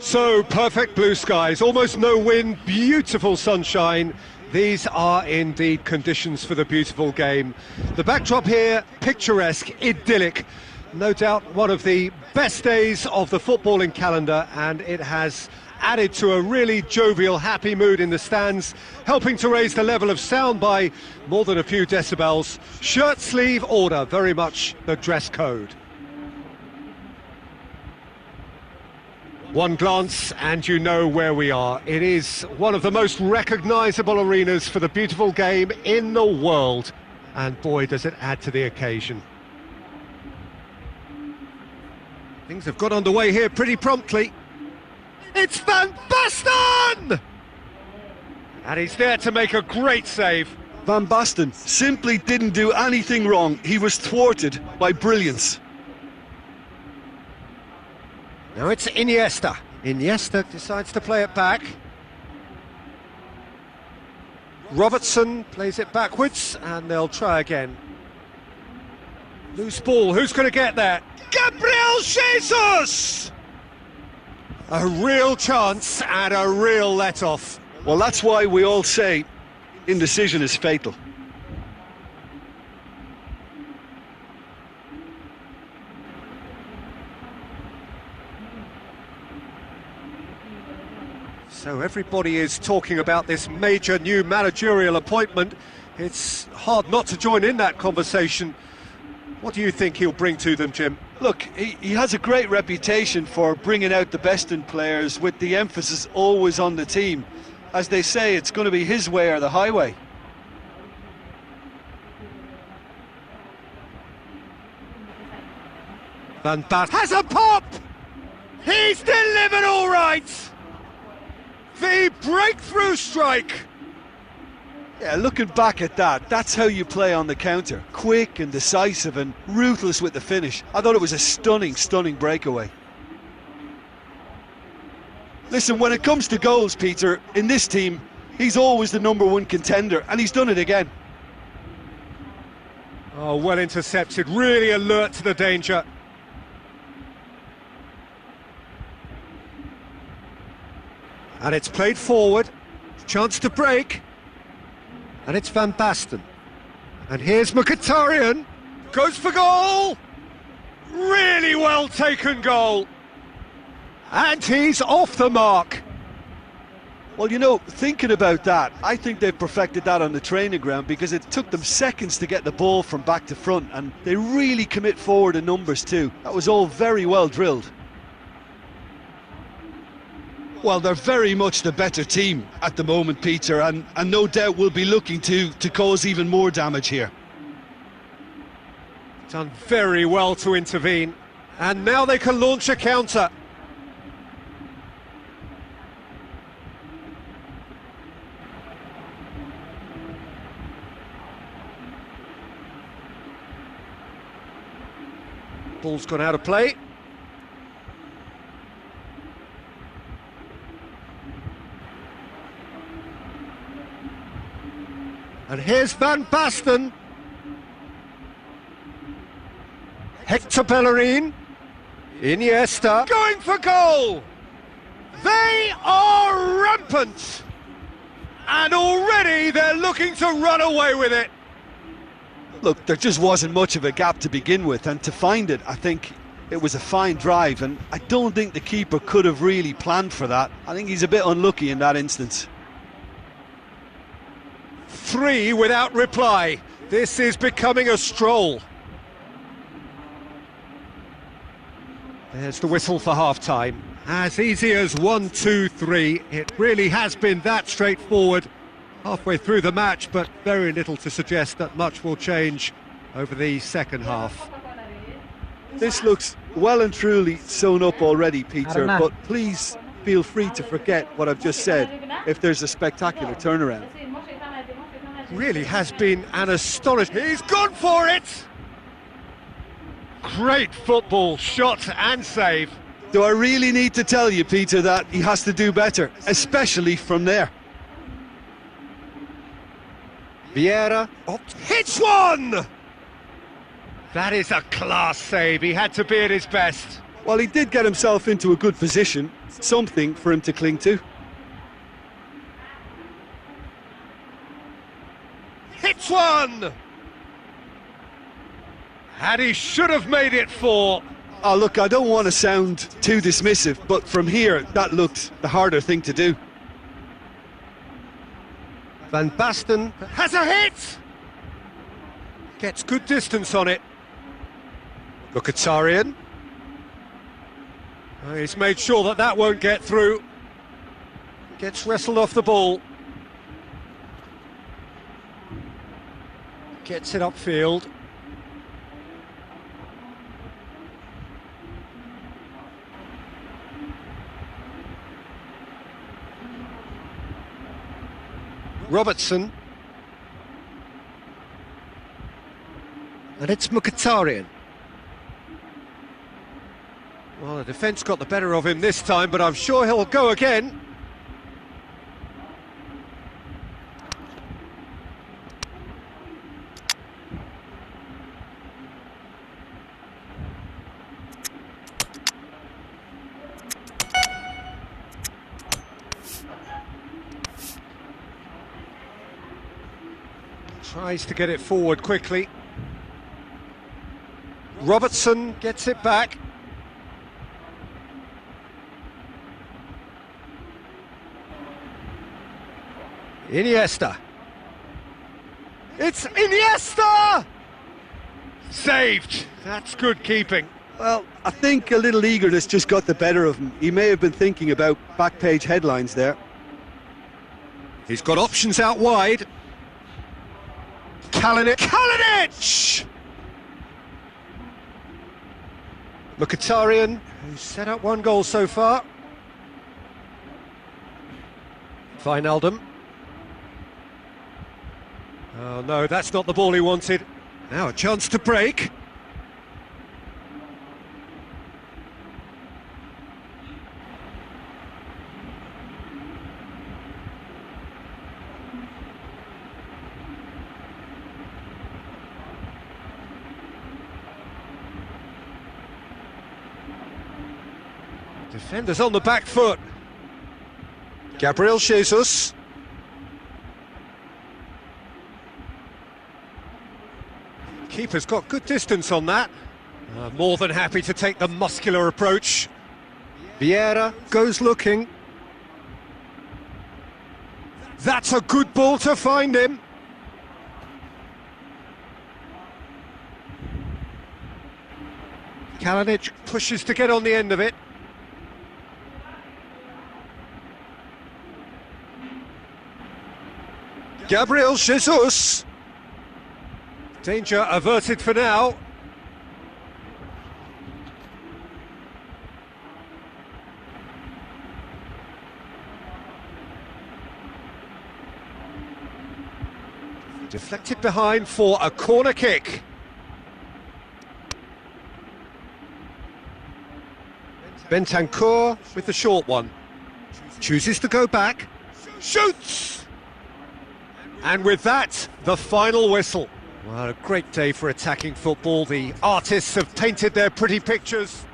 So, perfect blue skies, almost no wind, beautiful sunshine. These are indeed conditions for the beautiful game. The backdrop here, picturesque, idyllic. No doubt one of the best days of the footballing calendar, and it has added to a really jovial, happy mood in the stands, helping to raise the level of sound by more than a few decibels. Shirt sleeve order, very much the dress code. One glance and you know where we are. It is one of the most recognisable arenas for the beautiful game in the world. And boy, does it add to the occasion. Things have got underway here pretty promptly. It's Van Basten! And he's there to make a great save. Van Basten simply didn't do anything wrong. He was thwarted by brilliance. Now it's Iniesta. Iniesta decides to play it back. Robertson plays it backwards, and they'll try again. Loose ball, who's going to get that? Gabriel Jesus! A real chance and a real let-off. Well, that's why we all say indecision is fatal. So everybody is talking about this major new managerial appointment. It's hard not to join in that conversation. What do you think he'll bring to them, Jim? Look, he has a great reputation for bringing out the best in players, with the emphasis always on the team. As they say, it's going to be his way or the highway. Van Basten has a pop! He's delivered all right! The breakthrough strike! Yeah, looking back at that, that's how you play on the counter. Quick and decisive and ruthless with the finish. I thought it was a stunning, stunning breakaway. Listen, when it comes to goals, Peter, in this team, he's always the #1 contender, and he's done it again. Oh, well intercepted, really alert to the danger. And it's played forward, chance to break, and it's Van Basten. And here's Mkhitaryan, goes for goal! Really well taken goal! And he's off the mark. Well, you know, thinking about that, I think they've perfected that on the training ground, because it took them seconds to get the ball from back to front, and they really commit forward in numbers too. That was all very well drilled. Well, they're very much the better team at the moment, Peter, and no doubt will be looking to cause even more damage here. Done very well to intervene, and now they can launch a counter. Ball's gone out of play. And here's Van Basten. Hector Bellerin. Iniesta. Going for goal! They are rampant! And already they're looking to run away with it. Look, there just wasn't much of a gap to begin with, and to find it, I think it was a fine drive, and I don't think the keeper could have really planned for that. I think he's a bit unlucky in that instance. 3 without reply. This is becoming a stroll. There's the whistle for half-time. As easy as 1, 2, 3. It really has been that straightforward halfway through the match, but very little to suggest that much will change over the second half. This looks well and truly sewn up already, Peter, but please feel free to forget what I've just said if there's a spectacular turnaround. Really has been an astonishing... He's gone for it! Great football, shot and save. Do I really need to tell you, Peter, that he has to do better, especially from there? Vieira hits one! That is a class save, he had to be at his best. Well, he did get himself into a good position, something for him to cling to. Hits one! And he should have made it 4. Oh, look, I don't want to sound too dismissive, but from here, that looked the harder thing to do. Van Basten has a hit! Gets good distance on it. Mkhitaryan. He's made sure that that won't get through. Gets wrestled off the ball. Gets it upfield. Robertson. And it's Mkhitaryan. Well, the defence got the better of him this time, but I'm sure he'll go again. Tries to get it forward quickly. Robertson gets it back. Iniesta. It's Iniesta! Saved. That's good keeping. Well, I think a little eagerness just got the better of him. He may have been thinking about back page headlines there. He's got options out wide. Kalinic! Mkhitaryan, who's set up 1 goal so far. Wijnaldum. Oh no, that's not the ball he wanted. Now a chance to break. Defenders on the back foot. Gabriel Jesus. Keeper's got good distance on that. More than happy to take the muscular approach. Vieira goes looking. That's a good ball to find him. Kalinic pushes to get on the end of it. Gabriel Jesus. Danger averted for now. Deflected behind for a corner kick. Bentancur with the short one. Chooses to go back. Shoots! And with that, the final whistle. Well, a great day for attacking football. The artists have painted their pretty pictures.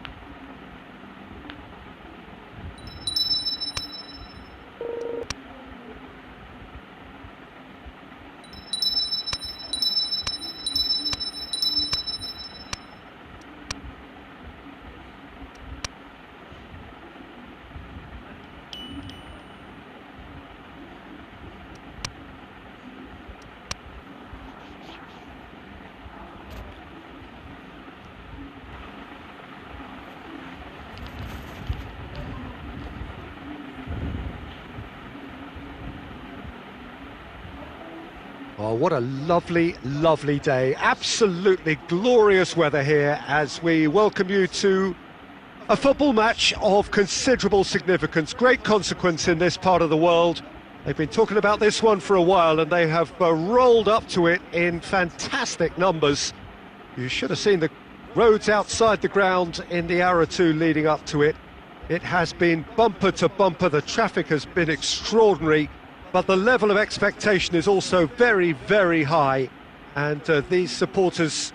Oh, what a lovely, lovely day. Absolutely glorious weather here as we welcome you to a football match of considerable significance, great consequence in this part of the world. They've been talking about this one for a while and they have rolled up to it in fantastic numbers. You should have seen the roads outside the ground in the hour or two leading up to it. It has been bumper to bumper, the traffic has been extraordinary. But the level of expectation is also very, very high. And these supporters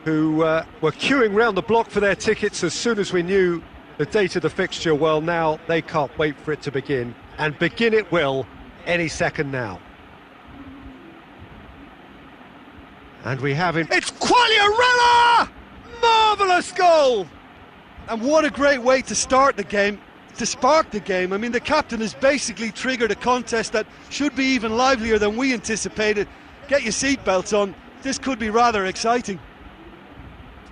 who were queuing round the block for their tickets as soon as we knew the date of the fixture. Well, now they can't wait for it to begin, and begin it will any second now. And we have him. It's Quagliarella! Marvellous goal! And what a great way to start the game, to spark the game. I mean, the captain has basically triggered a contest that should be even livelier than we anticipated. Get your seatbelts on, this could be rather exciting.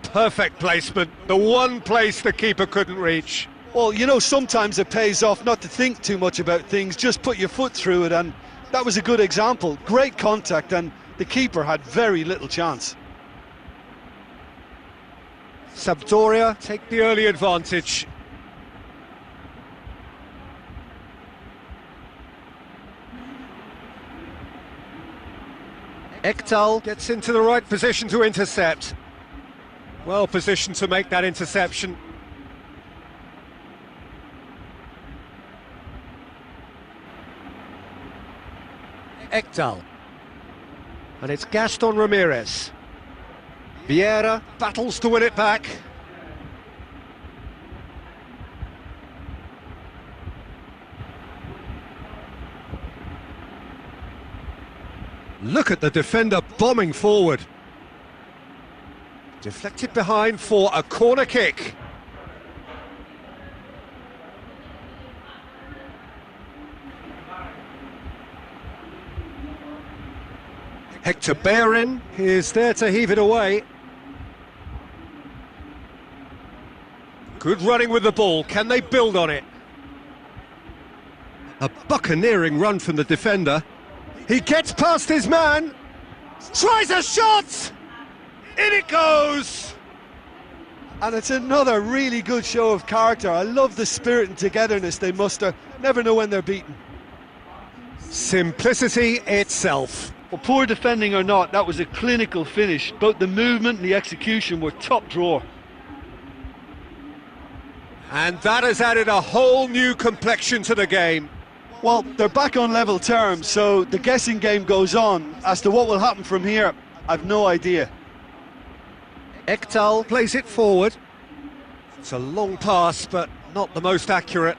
Perfect placement, the one place the keeper couldn't reach. Well, you know, sometimes it pays off not to think too much about things, just put your foot through it, and that was a good example. Great contact, and the keeper had very little chance. Sampdoria take the early advantage. Ekdal gets into the right position to intercept. Well positioned to make that interception. Ekdal. And it's Gaston Ramirez. Vieira battles to win it back. Look at the defender bombing forward. Deflected behind for a corner kick. Hector Bellerin is there to heave it away. Good running with the ball, can they build on it? A buccaneering run from the defender. He gets past his man, tries a shot! In it goes! And it's another really good show of character. I love the spirit and togetherness they muster. Never know when they're beaten. Simplicity itself. Well, poor defending or not, that was a clinical finish. Both the movement and the execution were top drawer. And that has added a whole new complexion to the game. Well, they're back on level terms, so the guessing game goes on. As to what will happen from here, I've no idea. Ekdal plays it forward. It's a long pass, but not the most accurate.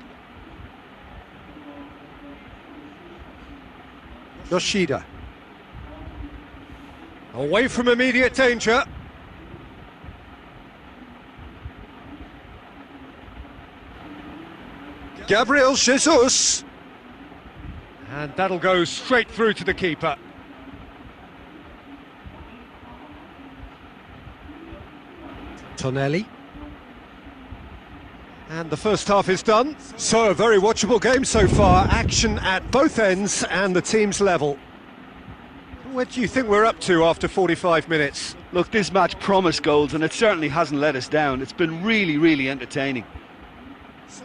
Yoshida. Away from immediate danger. Gabriel Jesus. And that'll go straight through to the keeper. Tonelli. And the first half is done. So a very watchable game so far. Action at both ends and the teams level. Where do you think we're up to after 45 minutes? Look, this match promised goals and it certainly hasn't let us down. It's been really, really entertaining.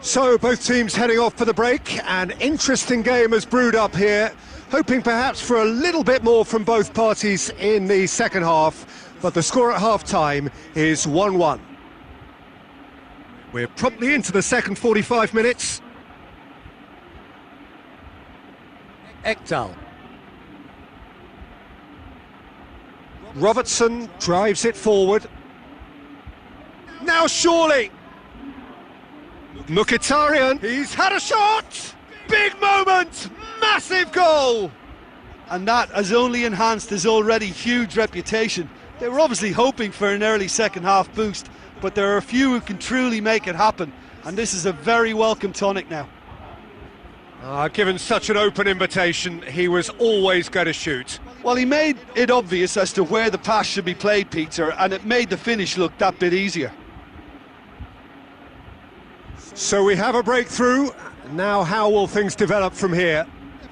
So both teams heading off for the break. An interesting game has brewed up here. Hoping perhaps for a little bit more from both parties in the second half. But the score at half-time is 1-1. We're promptly into the second 45 minutes. Ekdal. Robertson drives it forward. Now surely! Mkhitaryan, he's had a shot! Big moment! Massive goal! And that has only enhanced his already huge reputation. They were obviously hoping for an early second half boost, but there are a few who can truly make it happen, and this is a very welcome tonic now. Given such an open invitation, he was always going to shoot. Well, he made it obvious as to where the pass should be played, Peter, and it made the finish look that bit easier. So we have a breakthrough. Now how will things develop from here?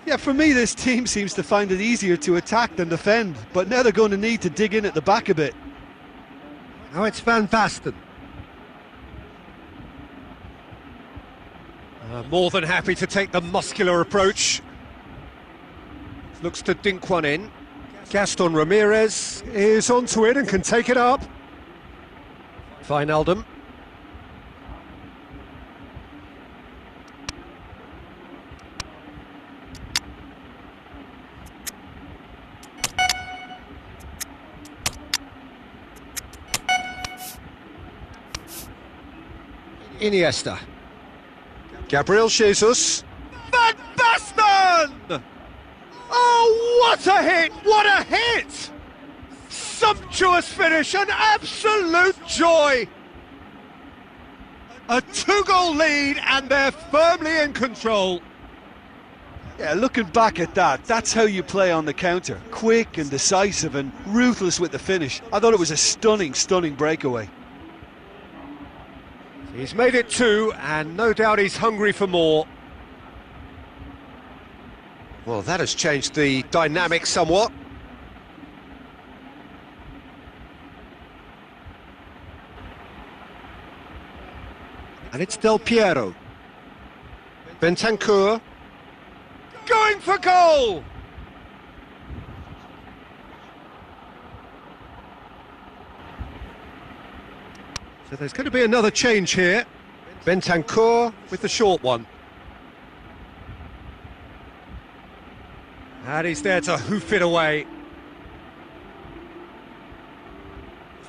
Yeah, for me this team seems to find it easier to attack than defend, but now they're going to need to dig in at the back a bit. Now it's Van Basten. More than happy to take the muscular approach. Looks to dink one in. Gaston Ramirez is onto it and can take it up. Wijnaldum. Iniesta. Gabriel Jesus. Van Basten! Oh, what a hit! What a hit! Sumptuous finish, an absolute joy! A two-goal lead and they're firmly in control. Yeah, looking back at that, that's how you play on the counter. Quick and decisive and ruthless with the finish. I thought it was a stunning, stunning breakaway. He's made it two, and no doubt he's hungry for more. Well, that has changed the dynamic somewhat. And it's Del Piero. Bentancur. Going for goal! So there's going to be another change here. Bentancur with the short one. And he's there to hoof it away.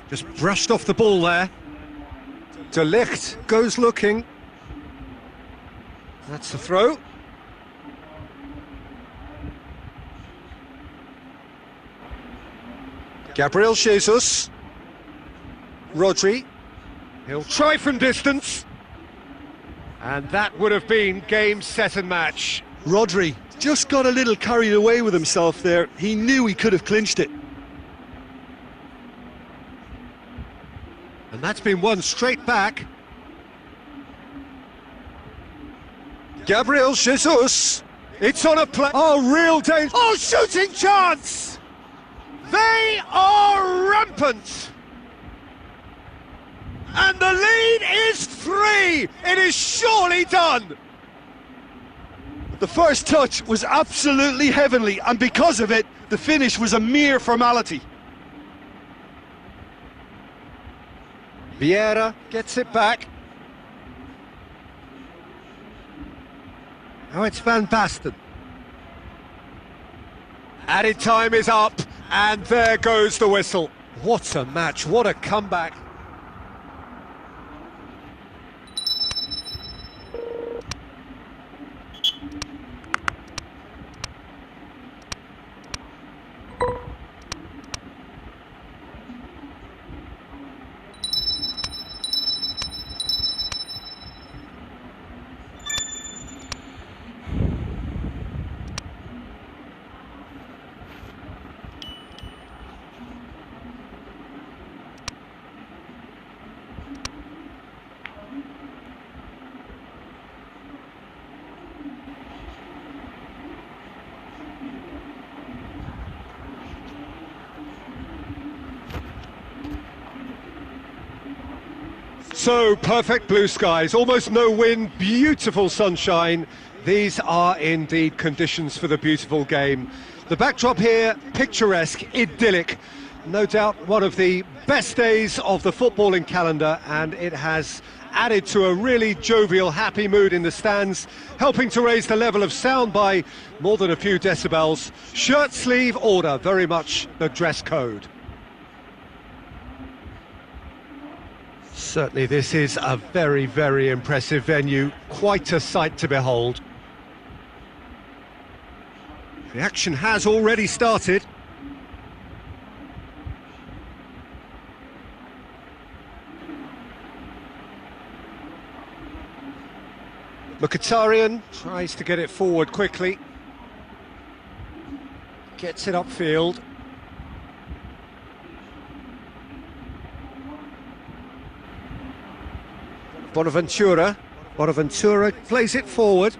Just brushed off the ball there. De Ligt goes looking. That's the throw. Gabriel Jesus. Rodri. He'll try from distance. And that would have been game, set and match. Rodri just got a little carried away with himself there. He knew he could have clinched it. And that's been won straight back. Gabriel Jesus. It's on a play. Oh, real danger. Oh, shooting chance! They are rampant. And the lead is 3. It is surely done. The first touch was absolutely heavenly, and because of it, the finish was a mere formality. Vieira gets it back. Now it's Van Basten. Added time is up, and there goes the whistle. What a match, what a comeback. So, perfect blue skies, almost no wind, beautiful sunshine. These are indeed conditions for the beautiful game. The backdrop here, picturesque, idyllic. No doubt one of the best days of the footballing calendar, and it has added to a really jovial, happy mood in the stands, helping to raise the level of sound by more than a few decibels. Shirt sleeve order, very much the dress code. Certainly this is a very, very impressive venue, quite a sight to behold. The action has already started. Mkhitaryan tries to get it forward quickly. Gets it upfield. Bonaventura plays it forward.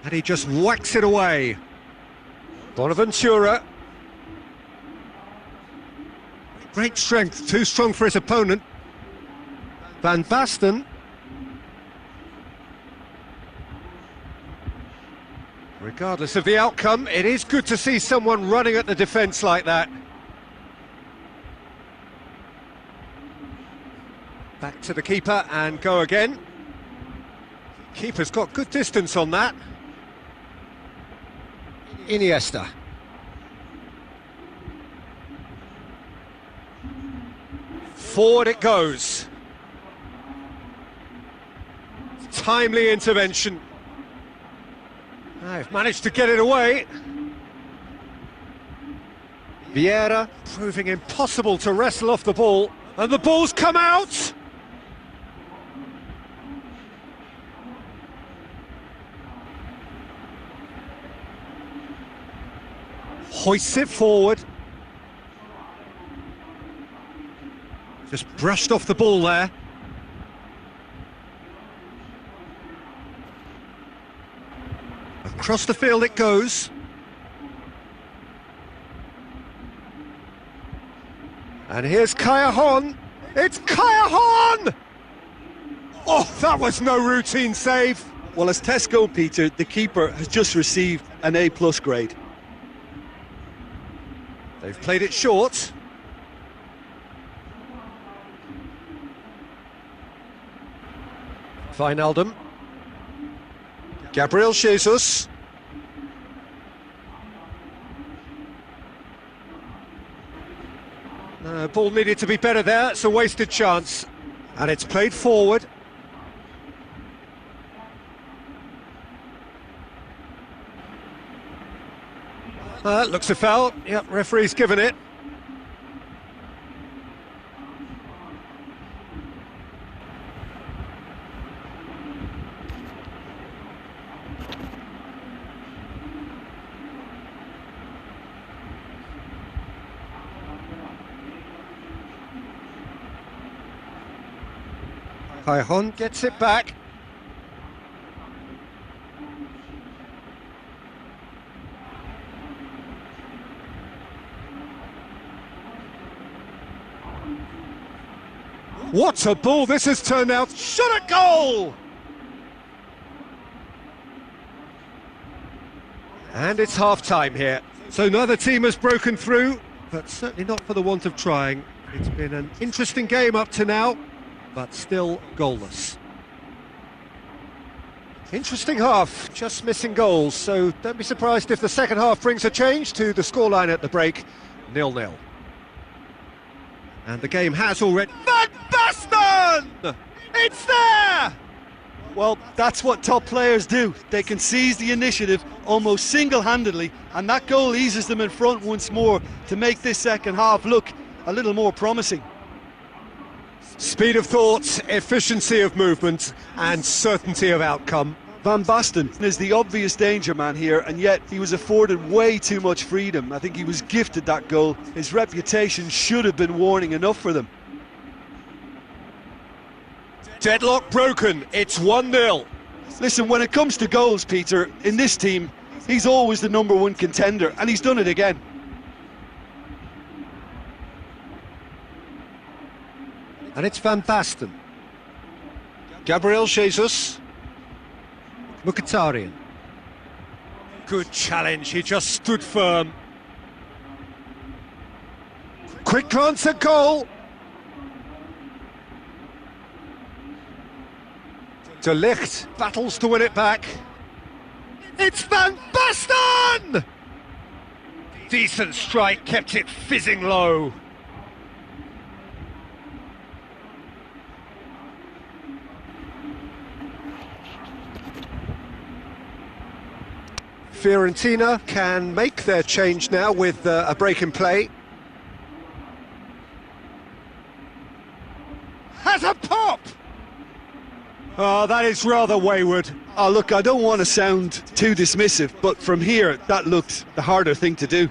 And he just whacks it away. Bonaventura. Great strength, too strong for his opponent. Van Basten. Regardless of the outcome, it is good to see someone running at the defence like that. Back to the keeper and go again. Keeper's got good distance on that. Iniesta. Forward it goes. Timely intervention. They've managed to get it away. Vieira proving impossible to wrestle off the ball. And the ball's come out! Hoists it forward. Just brushed off the ball there. Across the field it goes. And here's Callejón. It's Callejón! Oh, that was no routine save. Well, as tests go, Peter, the keeper has just received an A+ grade. They've played it short. Wijnaldum. Gabriel Jesus. Ball needed to be better there, it's a wasted chance. And it's played forward. Looks a foul. Yep, referee's given it. Callejón gets it back. What a ball this has turned out! Shot at goal! And it's half-time here. So neither team has broken through, but certainly not for the want of trying. It's been an interesting game up to now, but still goalless. Interesting half, just missing goals, so don't be surprised if the second half brings a change to the scoreline at the break, 0-0. And the game has already... Van Basten! It's there! Well, that's what top players do. They can seize the initiative almost single-handedly, and that goal eases them in front once more to make this second half look a little more promising. Speed of thought, efficiency of movement, and certainty of outcome. Van Basten is the obvious danger man here, and yet he was afforded way too much freedom. I think he was gifted that goal. His reputation should have been warning enough for them. Deadlock broken, it's 1-0. Listen, when it comes to goals, Peter, in this team, he's always the number one contender, and he's done it again. And it's Van Basten. Gabriel Jesus. Mkhitaryan. Good challenge, he just stood firm. Quick glance at goal. De Ligt battles to win it back. It's Van Basten! Decent strike, kept it fizzing low. Fiorentina can make their change now with a break in play. Has a pop! Oh, that is rather wayward. Oh, look, I don't want to sound too dismissive, but from here, that looked the harder thing to do.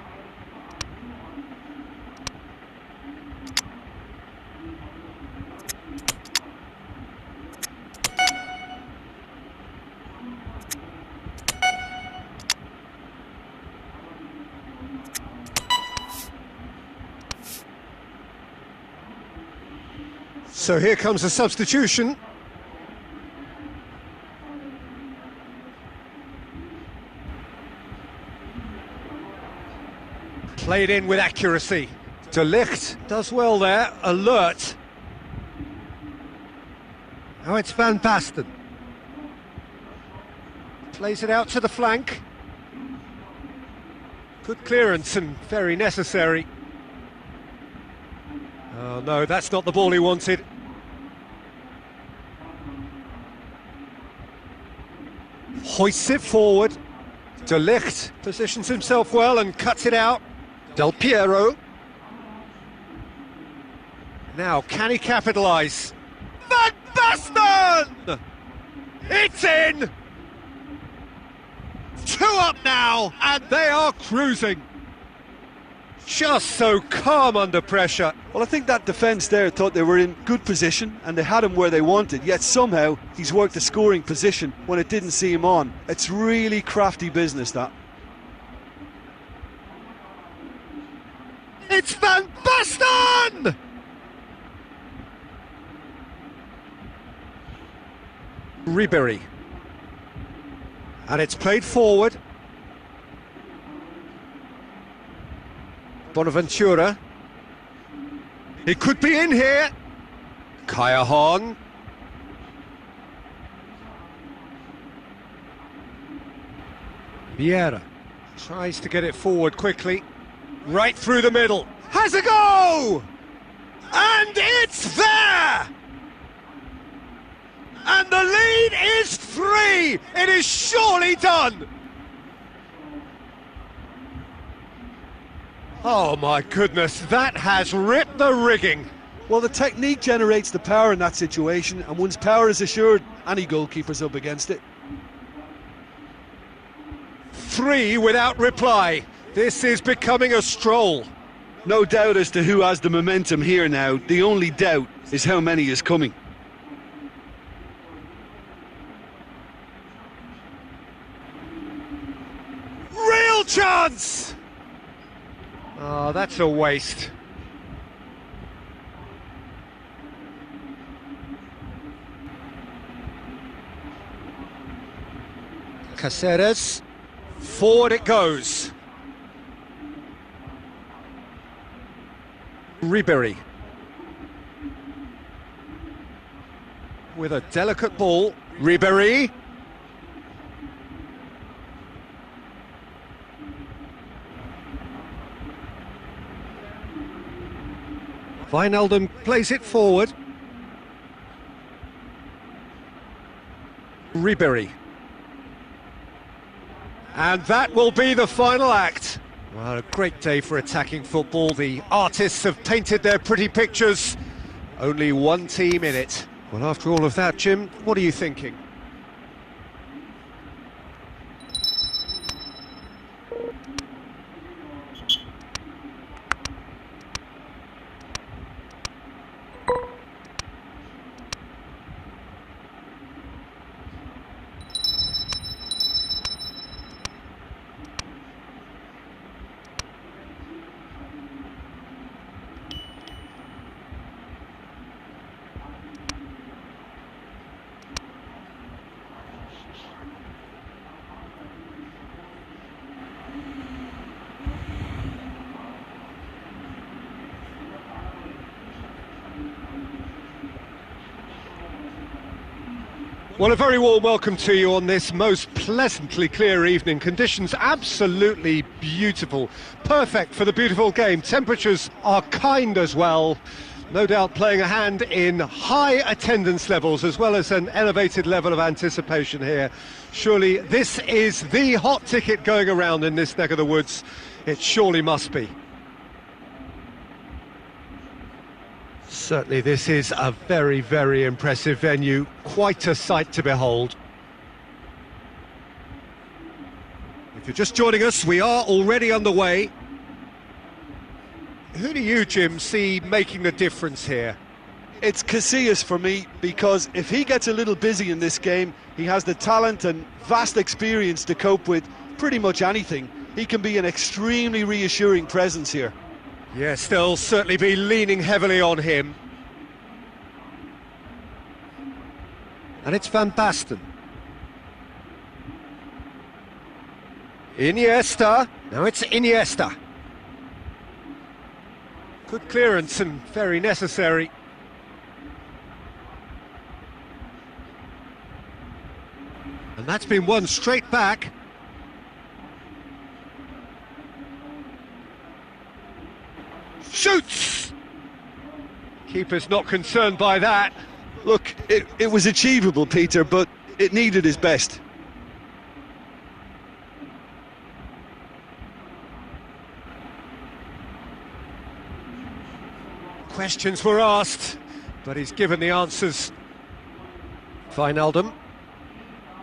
So here comes a substitution. Played in with accuracy. De Ligt does well there, alert. Now it's Van Basten. Plays it out to the flank. Good clearance and very necessary. Oh no, that's not the ball he wanted. Hoists it forward. De Ligt positions himself well and cuts it out. Del Piero. Now, can he capitalise? Van Basten! It's in! 2 up now, and they are cruising. Just so calm under pressure. Well, I think that defence there thought they were in good position and they had him where they wanted, yet somehow he's worked a scoring position when it didn't see him on. It's really crafty business, that. It's Van Basten! Ribery. And it's played forward. Bonaventura. It could be in here. Kaya Hong. Vieira tries to get it forward quickly. Right through the middle. Has a go! And it's there! And the lead is 3! It is surely done! Oh my goodness, that has ripped the rigging. Well, the technique generates the power in that situation, and once power is assured, any goalkeeper's up against it. 3 without reply. This is becoming a stroll. No doubt as to who has the momentum here now. The only doubt is how many is coming. Real chance! Oh, that's a waste. Caceres. Forward it goes. Ribery. With a delicate ball. Ribery. Wijnaldum plays it forward. Ribery. And that will be the final act. Well, a great day for attacking football. The artists have painted their pretty pictures. Only one team in it. Well, after all of that, Jim, what are you thinking? Well, a very warm welcome to you on this most pleasantly clear evening. Conditions absolutely beautiful, perfect for the beautiful game. Temperatures are kind as well, no doubt playing a hand in high attendance levels as well as an elevated level of anticipation here. Surely this is the hot ticket going around in this neck of the woods. It surely must be. Certainly this is a very, very impressive venue, quite a sight to behold. If you're just joining us, we are already underway. Who do you, Jim, see making the difference here? It's Casillas for me, because if he gets a little busy in this game, he has the talent and vast experience to cope with pretty much anything. He can be an extremely reassuring presence here. Yes, they'll certainly be leaning heavily on him. And it's Van Basten. Iniesta. Now it's Iniesta. Good clearance and very necessary. And that's been won straight back. Shoots! Keeper's not concerned by that. Look, it was achievable, Peter, but it needed his best. Questions were asked, but he's given the answers. Wijnaldum.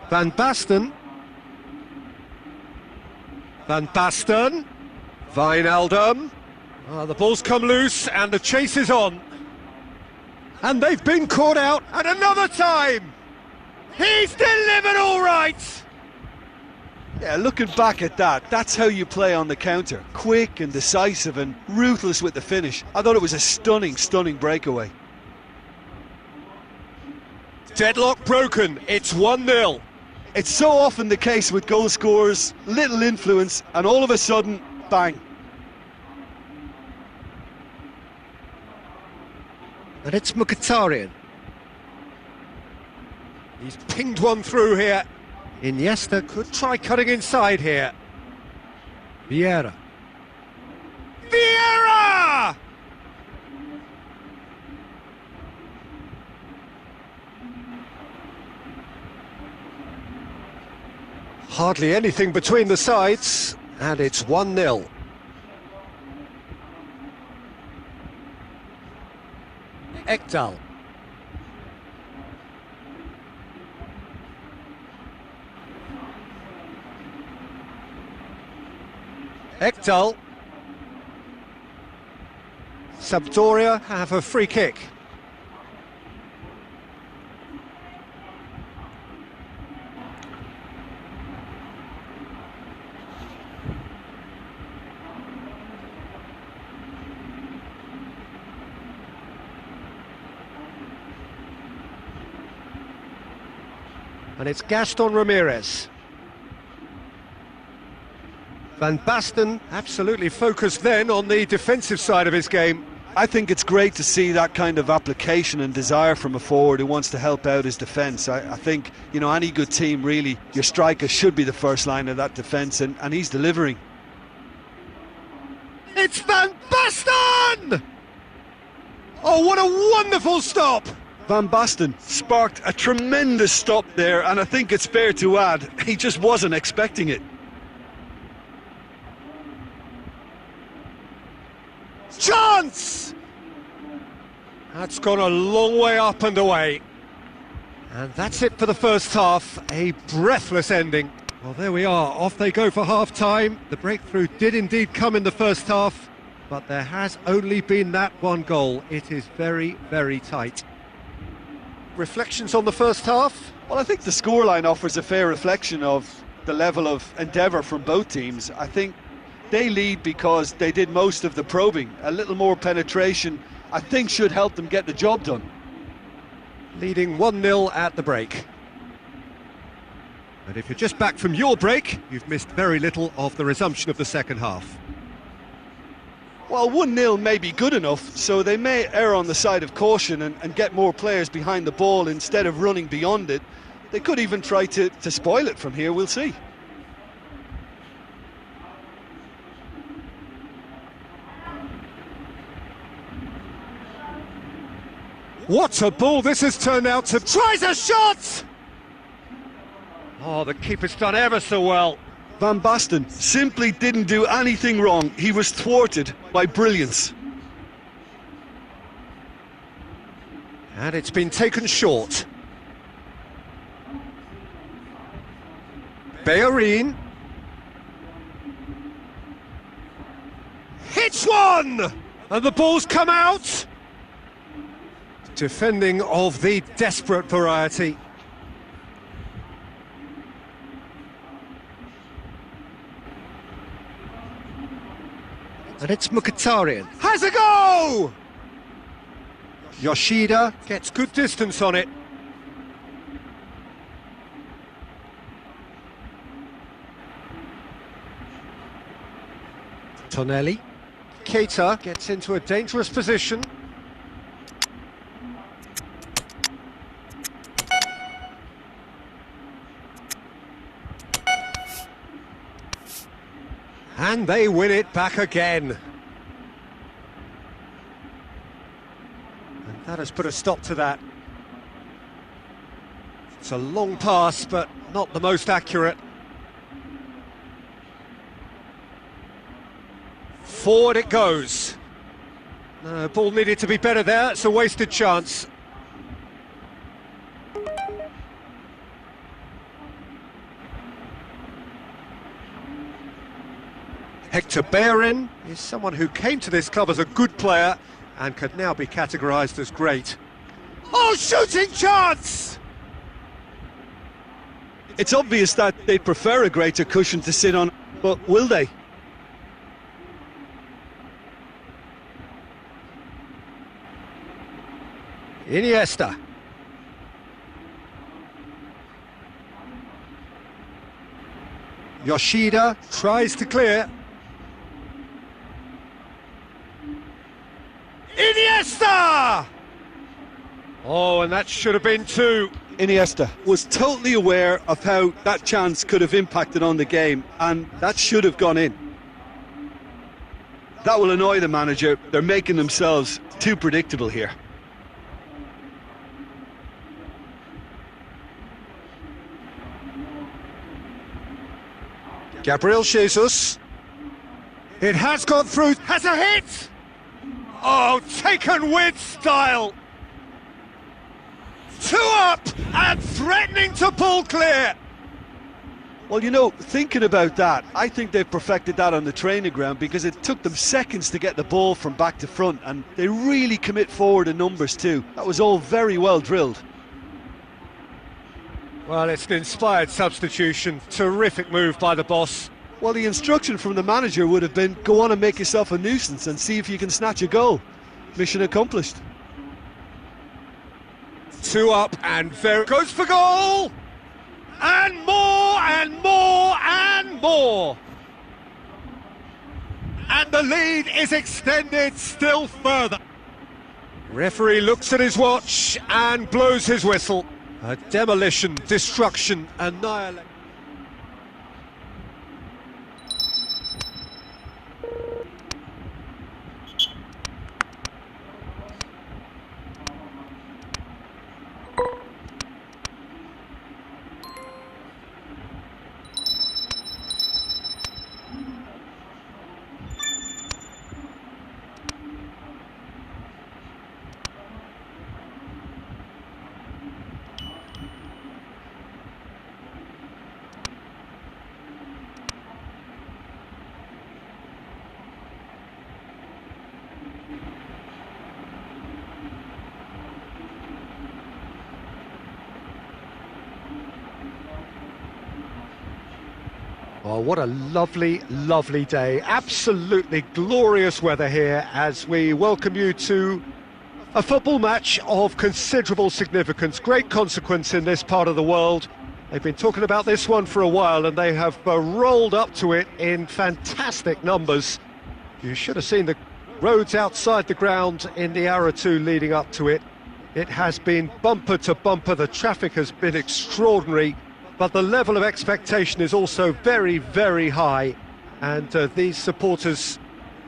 Van Basten. Van Basten. Wijnaldum. The ball's come loose and the chase is on. And they've been caught out at another time. He's delivered all right. Yeah, looking back at that, that's how you play on the counter. Quick and decisive and ruthless with the finish. I thought it was a stunning, stunning breakaway. Deadlock broken, it's 1-0. It's so often the case with goal scorers, little influence, and all of a sudden, bang. And it's Mkhitaryan. He's pinged one through here. Iniesta could try cutting inside here. Vieira. Vieira! Hardly anything between the sides, and it's 1-0. Ekdal. Ekdal. Sampdoria have a free kick. And it's Gaston Ramirez. Van Basten absolutely focused then on the defensive side of his game. I think it's great to see that kind of application and desire from a forward who wants to help out his defence. I think, you know, any good team really, your striker should be the first line of that defence, and he's delivering. It's Van Basten! Oh, what a wonderful stop! Van Basten sparked a tremendous stop there, and I think it's fair to add, he just wasn't expecting it. Chance! That's gone a long way up and away. And that's it for the first half, a breathless ending. Well, there we are, off they go for half-time. The breakthrough did indeed come in the first half, but there has only been that one goal. It is very, very tight. Reflections on the first half? Well, I think the scoreline offers a fair reflection of the level of endeavour from both teams. I think they lead because they did most of the probing. A little more penetration, I think, should help them get the job done. Leading 1-0 at the break. And if you're just back from your break, you've missed very little of the resumption of the second half. Well, 1-0 may be good enough, so they may err on the side of caution and get more players behind the ball instead of running beyond it. They could even try to spoil it from here, we'll see. What a ball this has turned out to. Tries a shot! Oh, the keeper's done ever so well. Van Basten simply didn't do anything wrong. He was thwarted by brilliance. And it's been taken short. Bellerin. Hits one! And the ball's come out! Defending of the desperate variety. And it's Mkhitaryan. Has a go! Yoshida gets good distance on it. Tonelli. Keita gets into a dangerous position. And they win it back again. And that has put a stop to that. It's a long pass, but not the most accurate. Forward it goes. Ball needed to be better there, it's a wasted chance. Hector Bellerin is someone who came to this club as a good player and could now be categorised as great. Oh, shooting chance! It's obvious that they prefer a greater cushion to sit on, but will they? Iniesta. Yoshida tries to clear. Iniesta! Oh, and that should have been two. Iniesta was totally aware of how that chance could have impacted on the game, and that should have gone in. That will annoy the manager. They're making themselves too predictable here. Gabriel Jesus. It has gone through. Has a hit! Oh, taken with style. Two up and threatening to pull clear. Well, you know, thinking about that, I think they've perfected that on the training ground because it took them seconds to get the ball from back to front, and they really commit forward in numbers too. That was all very well drilled. Well, it's an inspired substitution. Terrific move by the boss. Well, the instruction from the manager would have been, go on and make yourself a nuisance and see if you can snatch a goal. Mission accomplished. Two up and there goes for goal! And more and more and more! And the lead is extended still further. Referee looks at his watch and blows his whistle. A demolition, destruction, annihilation. Oh, what a lovely, lovely day. Absolutely glorious weather here as we welcome you to a football match of considerable significance, great consequence in this part of the world. They've been talking about this one for a while and they have rolled up to it in fantastic numbers. You should have seen the roads outside the ground in the hour or two leading up to it. It has been bumper to bumper, the traffic has been extraordinary. But the level of expectation is also very, very high. And these supporters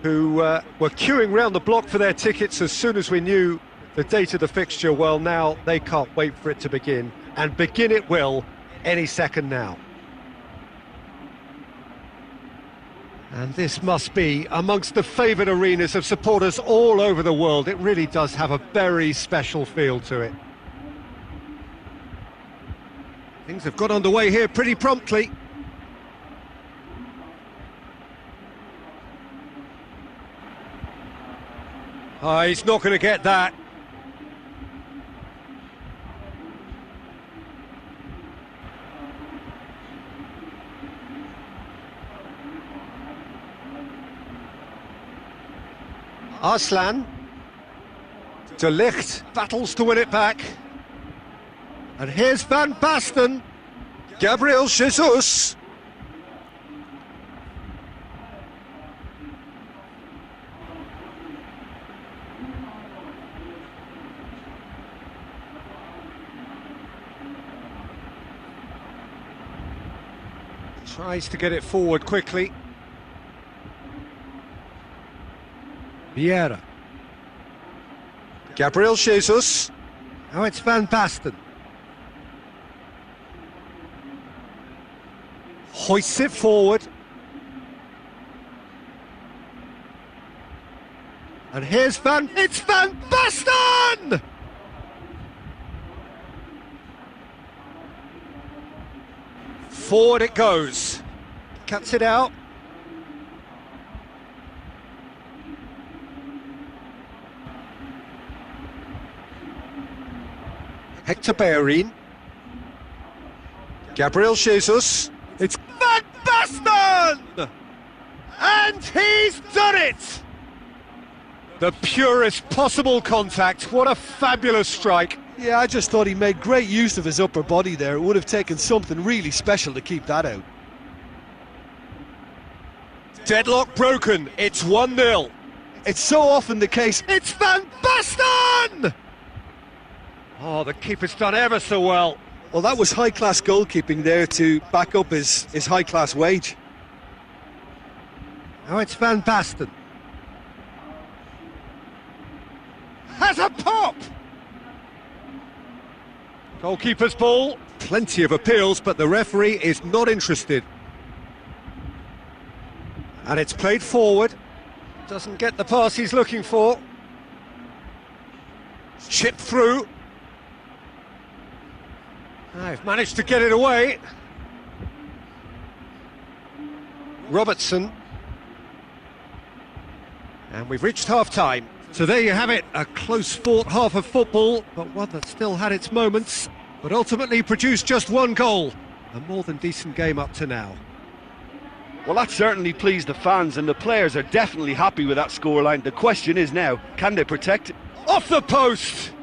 who were queuing round the block for their tickets as soon as we knew the date of the fixture, well, now they can't wait for it to begin. And begin it will any second now. And this must be amongst the favoured arenas of supporters all over the world. It really does have a very special feel to it. Things have got underway here pretty promptly. Oh, he's not going to get that. Arslan. De Ligt battles to win it back. And here's Van Basten. Gabriel Jesus. Tries to get it forward quickly. Vieira. Gabriel Jesus. Now it's Van Basten. Hoists it forward. And here's it's Van Basten! Forward it goes. Cuts it out. Hector Bellerin. Gabriel Jesus. It's Van Basten! And he's done it! The purest possible contact. What a fabulous strike. Yeah, I just thought he made great use of his upper body there. It would have taken something really special to keep that out. Deadlock broken. It's 1-0. It's so often the case. It's Van Basten! Oh, the keeper's done ever so well. Well, that was high-class goalkeeping there to back up his high-class wage. Now it's Van Basten. Has a pop! Goalkeeper's ball. Plenty of appeals, but the referee is not interested. And it's played forward. Doesn't get the pass he's looking for. Chip through. I've managed to get it away. Robertson. And we've reached half-time. So there you have it, a close-fought half of football, but one that still had its moments, but ultimately produced just one goal. A more than decent game up to now. Well, that certainly pleased the fans, and the players are definitely happy with that scoreline. The question is now, can they protect it? Off the post!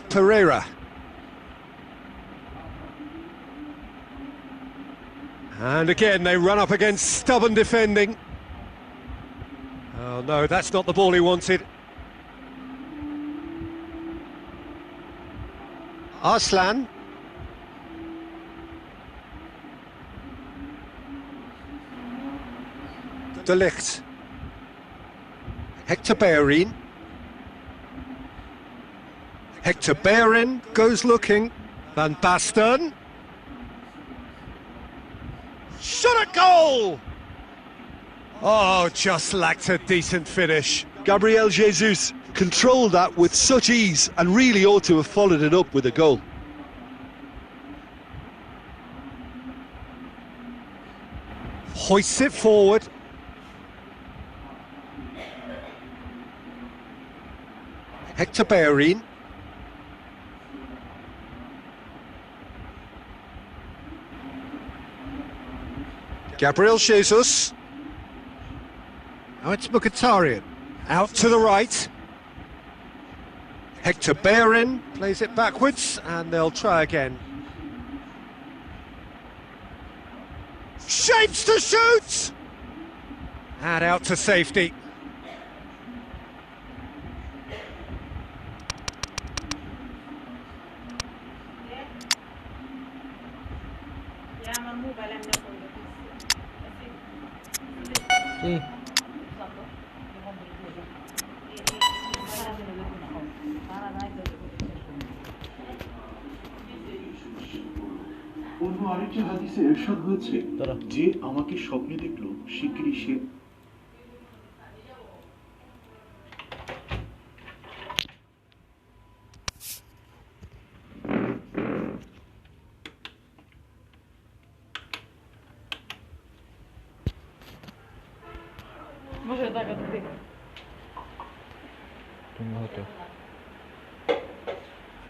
Pereira. And again, they run up against stubborn defending. Oh no, that's not the ball he wanted. Arslan. De Ligt. Hector Bellerin. Hector Bellerin goes looking. Van Basten. Shot a goal! Oh, just lacked a decent finish. Gabriel Jesus controlled that with such ease and really ought to have followed it up with a goal. Hoists it forward. Hector Bellerin. Gabriel Jesus. Now it's Mkhitaryan. Out to the right. Hector Bellerin plays it backwards and they'll try again. Shapes to shoot! And out to safety. Sí. অন্য আরেকটি হাদিসে ইরশাদ হয়েছে যে আমাকে স্বপ্নে দেখলো শিগগিরই সে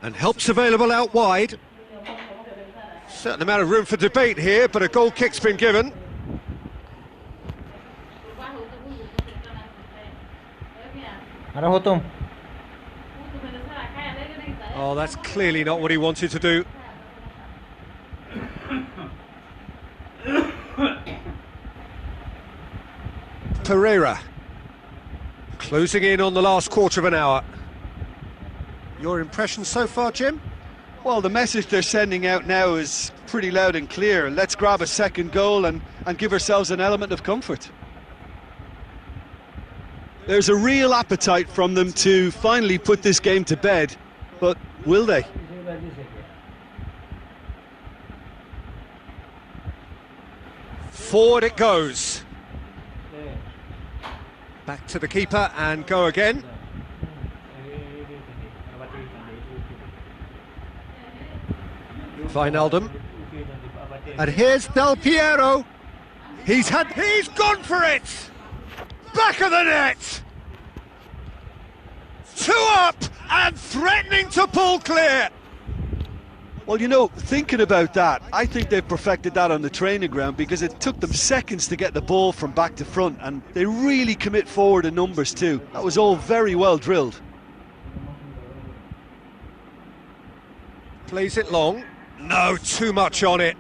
And help's available out wide. Certain amount of room for debate here, but a goal kick's been given. Oh, that's clearly not what he wanted to do. Pereira. Closing in on the last quarter of an hour. Your impressions so far, Jim? Well, the message they're sending out now is pretty loud and clear. Let's grab a second goal and give ourselves an element of comfort. There's a real appetite from them to finally put this game to bed, but will they? Forward it goes. Back to the keeper and go again. Wijnaldum. And here's Del Piero. He's gone for it! Back of the net! 2 up and threatening to pull clear. Well, you know, thinking about that, I think they've perfected that on the training ground because it took them seconds to get the ball from back to front, and they really commit forward in numbers too. That was all very well drilled. Plays it long. No, too much on it.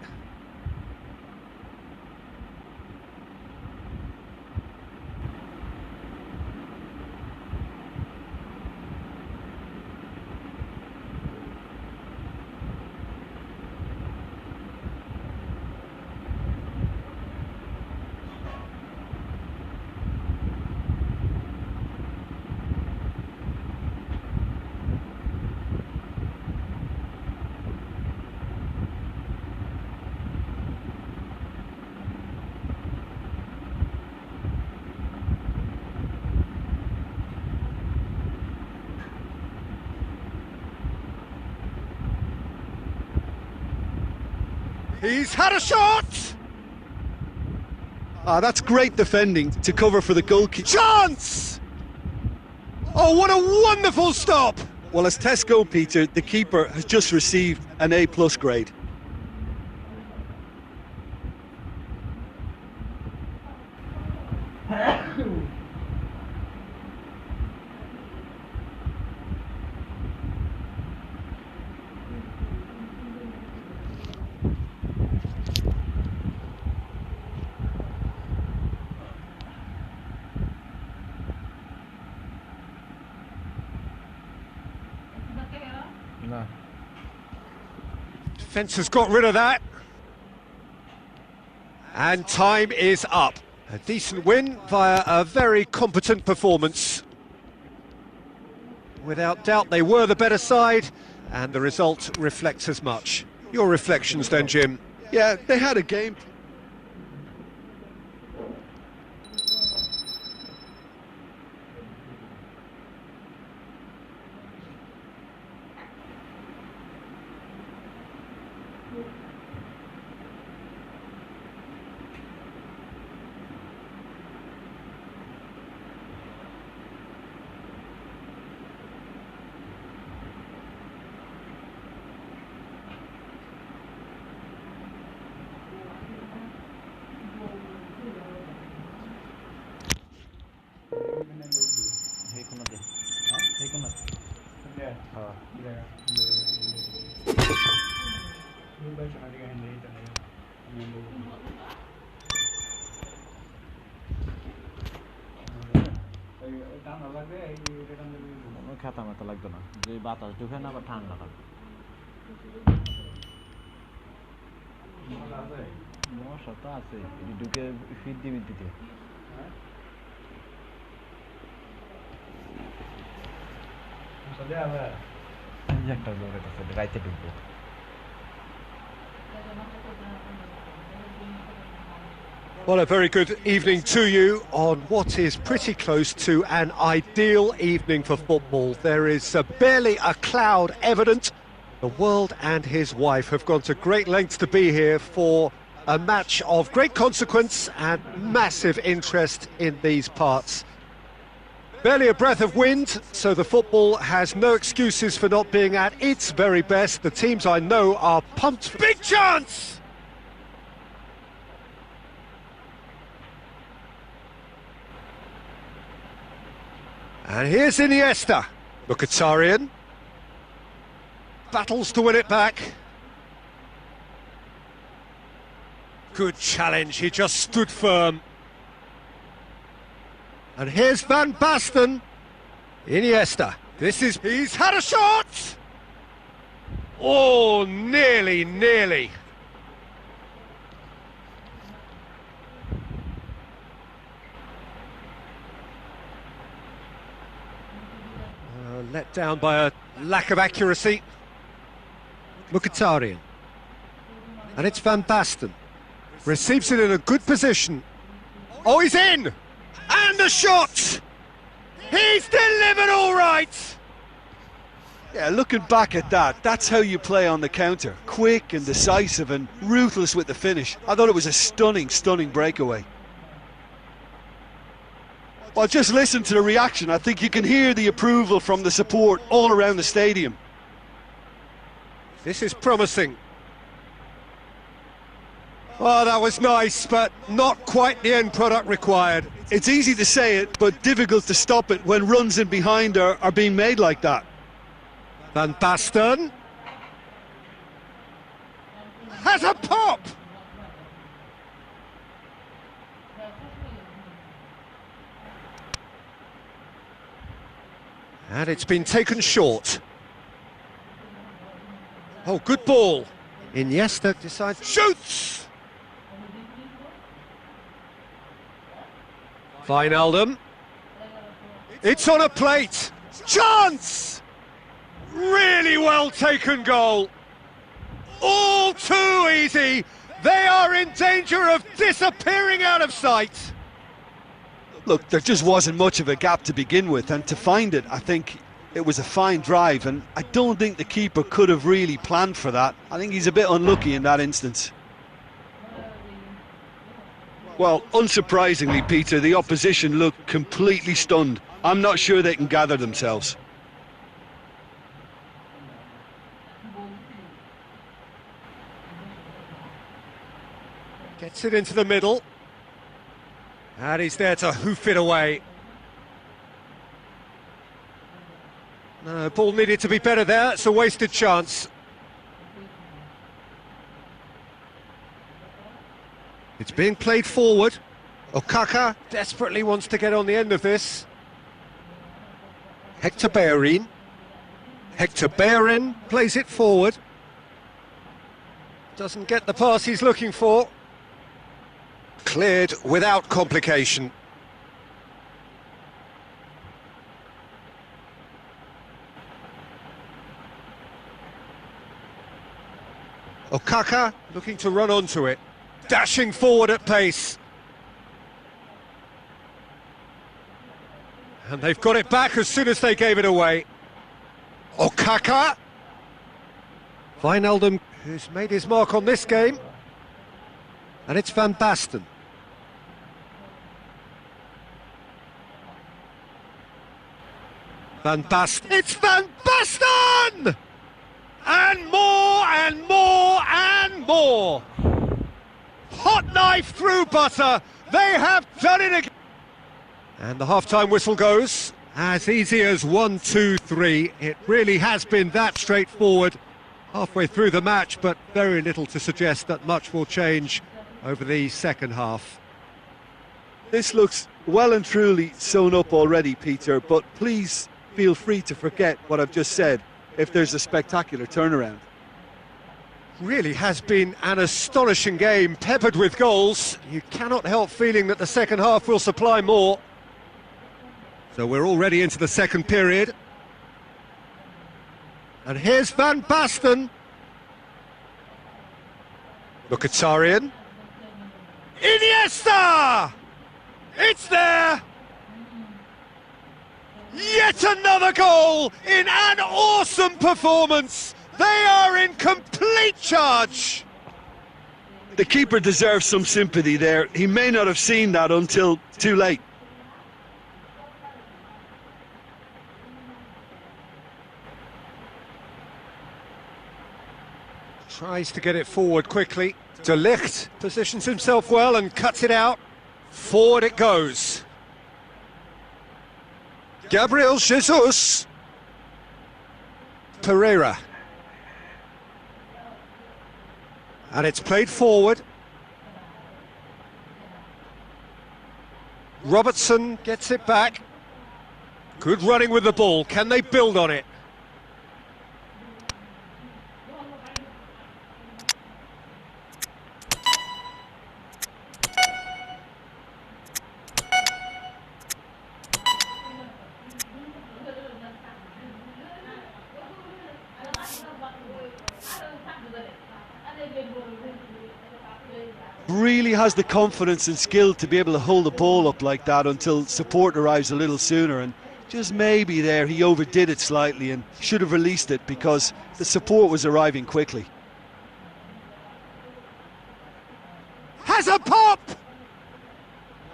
He's had a shot! That's great defending to cover for the goalkeeper. Chance! Oh, what a wonderful stop! Well, as Tesco, Peter, the keeper has just received an A+ grade. Defence has got rid of that. And time is up. A decent win via a very competent performance. Without doubt, they were the better side, and the result reflects as much. Your reflections then, Jim? Yeah, they had a game. খেতাম এত লাগতো না যে বাতাস ঢুকে না বা ঠান্ডা লাগে মশা তো আছে ঢুকে ফিট দিবি দিতে একটা জোরে আছে রাইতে ঢুকবো Well, a very good evening to you on what is pretty close to an ideal evening for football. There is barely a cloud evident. The world and his wife have gone to great lengths to be here for a match of great consequence and massive interest in these parts. Barely a breath of wind, so the football has no excuses for not being at its very best. The teams I know are pumped. Big chance! And here's Iniesta. Mkhitaryan. Battles to win it back. Good challenge, he just stood firm. And here's Van Basten. Iniesta. He's had a shot! Oh, nearly. Let down by a lack of accuracy. Mkhitaryan. And it's Van Basten. Receives it in a good position. Oh, he's in! And the shot! He's delivered all right! Yeah, looking back at that, that's how you play on the counter. Quick and decisive and ruthless with the finish. I thought it was a stunning, stunning breakaway. Well, just listen to the reaction. I think you can hear the approval from the support all around the stadium. This is promising. Oh, that was nice, but not quite the end product required. It's easy to say it, but difficult to stop it when runs in behind are being made like that. Van Basten has a pop! And it's been taken short. Oh, good ball. Iniesta decides... Shoots! Wijnaldum. It's on a plate. Chance! Really well taken goal. All too easy. They are in danger of disappearing out of sight. Look, there just wasn't much of a gap to begin with, and to find it, I think it was a fine drive, and I don't think the keeper could have really planned for that. I think he's a bit unlucky in that instance. Well, unsurprisingly, Peter, the opposition looked completely stunned. I'm not sure they can gather themselves. Gets it into the middle. And he's there to hoof it away. No, ball needed to be better there. It's a wasted chance. It's being played forward. Okaka desperately wants to get on the end of this. Hector Bellerin. Hector Bellerin plays it forward. Doesn't get the pass he's looking for. Cleared without complication. Okaka looking to run onto it. Dashing forward at pace. And they've got it back as soon as they gave it away. Okaka. Wijnaldum, who's made his mark on this game. And it's Van Basten. Van Basten. It's Van Basten! And more and more and more. Hot knife through butter. They have done it again. And the half-time whistle goes. As easy as 1, 2, 3. It really has been that straightforward halfway through the match, but very little to suggest that much will change over the second half. This looks well and truly sewn up already, Peter, but please feel free to forget what I've just said if there's a spectacular turnaround. Really has been an astonishing game, peppered with goals. You cannot help feeling that the second half will supply more. So we're already into the second period. And here's Van Basten. Mkhitaryan. Iniesta! It's there! Yet another goal in an awesome performance! They are in complete charge! The keeper deserves some sympathy there. He may not have seen that until too late. Tries to get it forward quickly. De Ligt positions himself well and cuts it out. Forward it goes. Gabriel Jesus. Pereira. And it's played forward. Robertson gets it back. Good running with the ball. Can they build on it? Really has the confidence and skill to be able to hold the ball up like that until support arrives a little sooner, and Just maybe there he overdid it slightly and should have released it because the support was arriving quickly. Has a pop!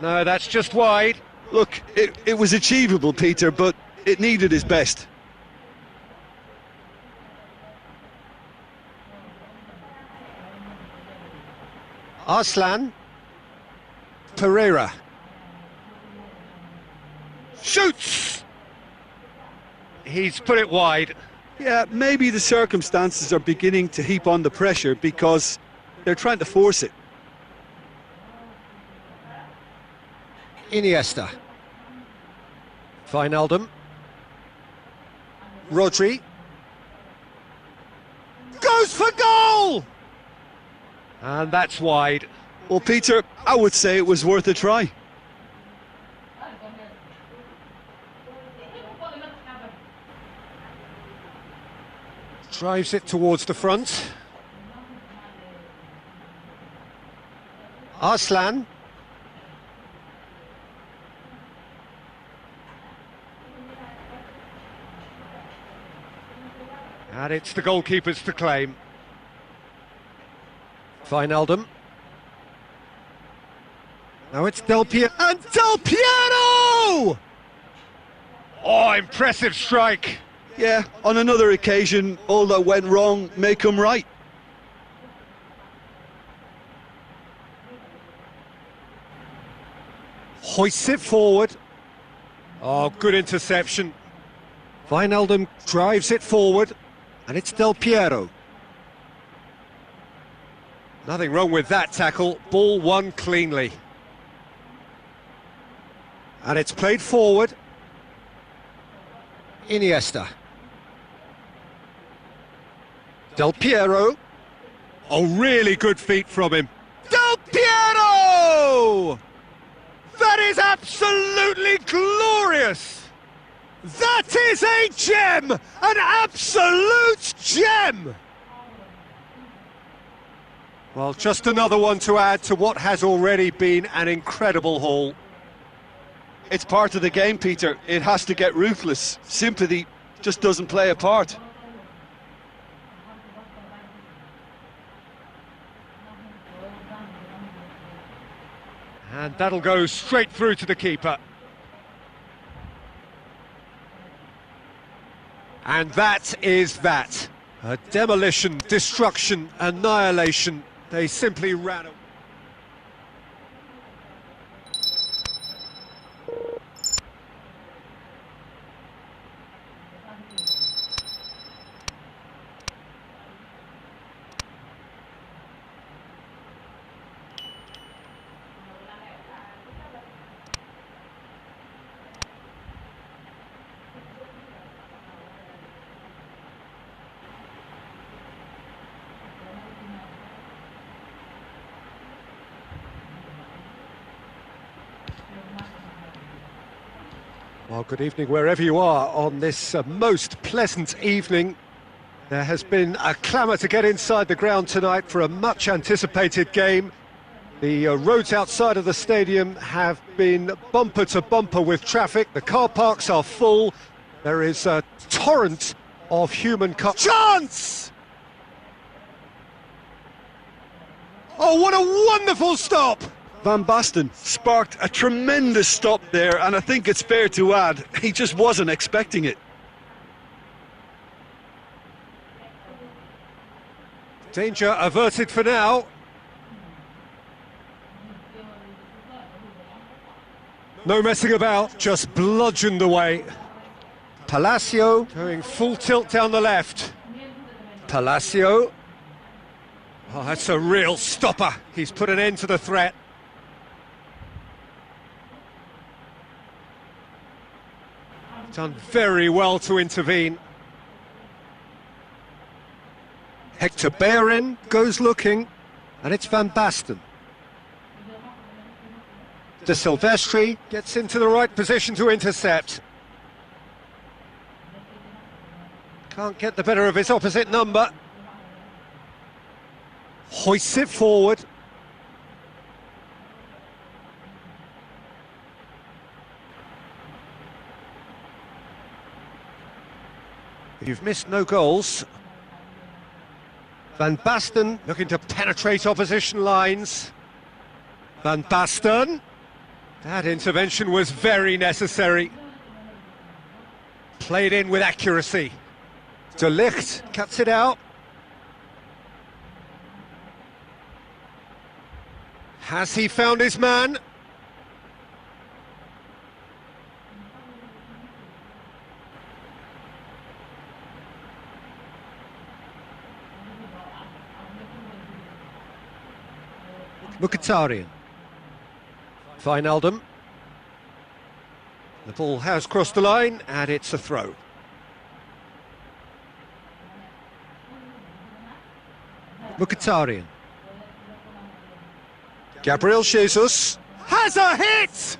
No, that's just wide. Look, it was achievable, Peter, but it needed his best. Arslan Pereira shoots! He's put it wide. Yeah, maybe the circumstances are beginning to heap on the pressure because they're trying to force it. Iniesta. Wijnaldum. Rodri. Goes for goal! And that's wide. Well, Peter, I would say it was worth a try. Drives it towards the front. Arslan. And it's the goalkeepers to claim. Wijnaldum. Now it's Del Piero. And Del Piero! Oh, impressive strike. Yeah, on another occasion, all that went wrong may come right. Hoists it forward. Oh, good interception. Wijnaldum drives it forward, and it's Del Piero. Nothing wrong with that tackle. Ball won cleanly. And it's played forward. Iniesta. Del Piero. Oh, really good feet from him. Del Piero! That is absolutely glorious! That is a gem! An absolute gem! Well, just another one to add to what has already been an incredible haul. It's part of the game, Peter. It has to get ruthless. Sympathy just doesn't play a part. And that'll go straight through to the keeper. And that is that. A demolition, destruction, annihilation. They simply ran away. Well, good evening wherever you are on this most pleasant evening. There has been a clamour to get inside the ground tonight for a much anticipated game. The roads outside of the stadium have been bumper to bumper with traffic. The car parks are full. There is a torrent of human chance! Oh, what a wonderful stop! Van Basten sparked a tremendous stop there, and I think it's fair to add, he just wasn't expecting it. Danger averted for now. No messing about, just bludgeoned away. Palacio doing full tilt down the left. Palacio. Oh, that's a real stopper. He's put an end to the threat. Done very well to intervene. Hector Bellerin goes looking, and it's Van Basten. De Silvestri gets into the right position to intercept. Can't get the better of his opposite number. Hoists it forward. You've missed no goals. Van Basten looking to penetrate opposition lines. Van Basten. That intervention was very necessary. Played in with accuracy. De Ligt cuts it out. Has he found his man? Mkhitaryan. Wijnaldum. The ball has crossed the line and it's a throw. Mkhitaryan. Gabriel Jesus has a hit!